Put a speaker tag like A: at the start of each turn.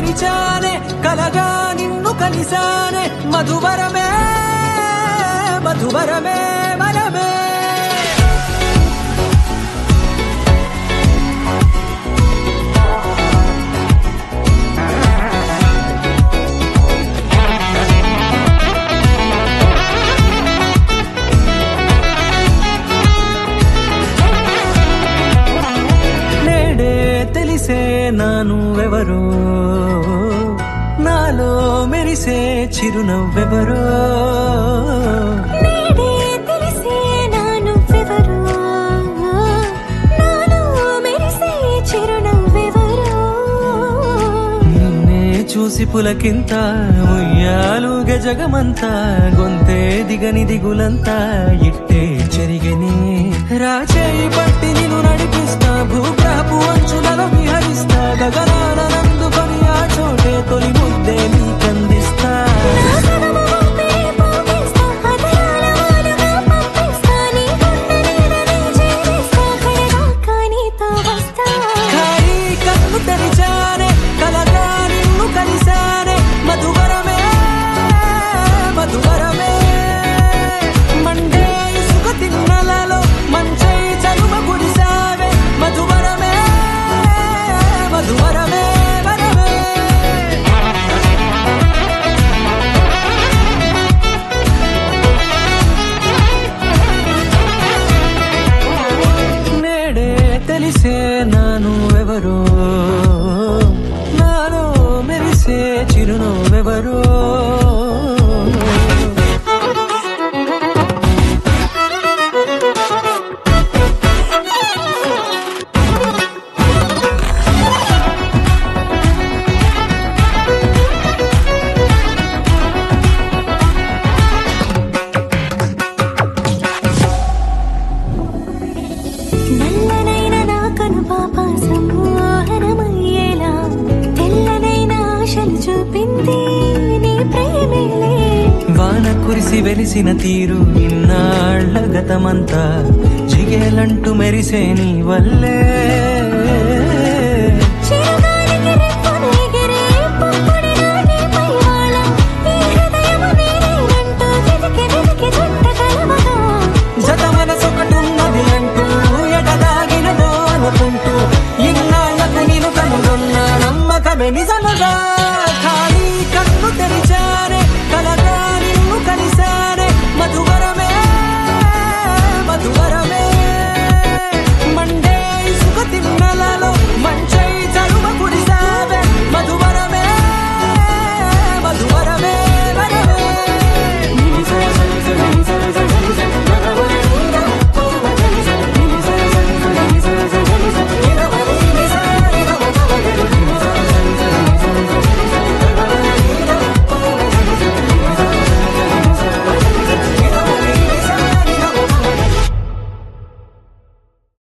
A: తెరిచానే కలగా నిన్ను కలిసానే మధువరమే మధువరమే వరమే తెలిసే నానువెవరో నాలో మెరిసే చిరునవ్వెవరో
B: తెలిసే నానువెవరో నాలో మెరిసే చిరునవ్వెవరో
A: నిన్నే చూసి పులకింత ఉయ్యాలుగ జగమంతా గొంతే దిగని దిగులంతా ఇట్టే చెరిగని రాచేయి పట్టి నిన్ను నడిపిస్తా భూగ్రహపు అంచులలో విహరిస్తా గగనాన నందుకొని ఆ చోటే తొలి ముద్దే నీకందిస్తా ఖాళీ కన్ను తెరిచానే కలగా నిన్ను కలిసానే మధువరమే మధువరమే మండే ఇసుక తిన్నలలో మంచై చలువ గుడిసావే మధువరమే మధువరమే వరమే నేడే తెలిసే నానువెవరో నాలో మెరిసే చిరునవ్వెవరో
B: నల్లనైన నా కనుపాప సమ్మోహనమయ్యేలా తెల్లనైన ఆశలు చూపింది నీ ప్రేమేలే
A: వాన కురిసి వెలిసిన తీరు ఇన్నాళ్ల గతమంతా జిగేలంటూ మెరిసే నీ వల్లే
B: చిరుగాలికి రెప్పలు ఎగిరే పొప్పుడినా నీ పైవాళ ఈ హృదయము నేనేనంటూ వెతికి వెతికి చుట్టగలవగా
A: జత మనసొకటున్నది అంటూ ఎడదాగినదో అనుకుంటూ ఇన్నాళ్లకు నేను కనుగొన్న నమ్మకమే నిజముగా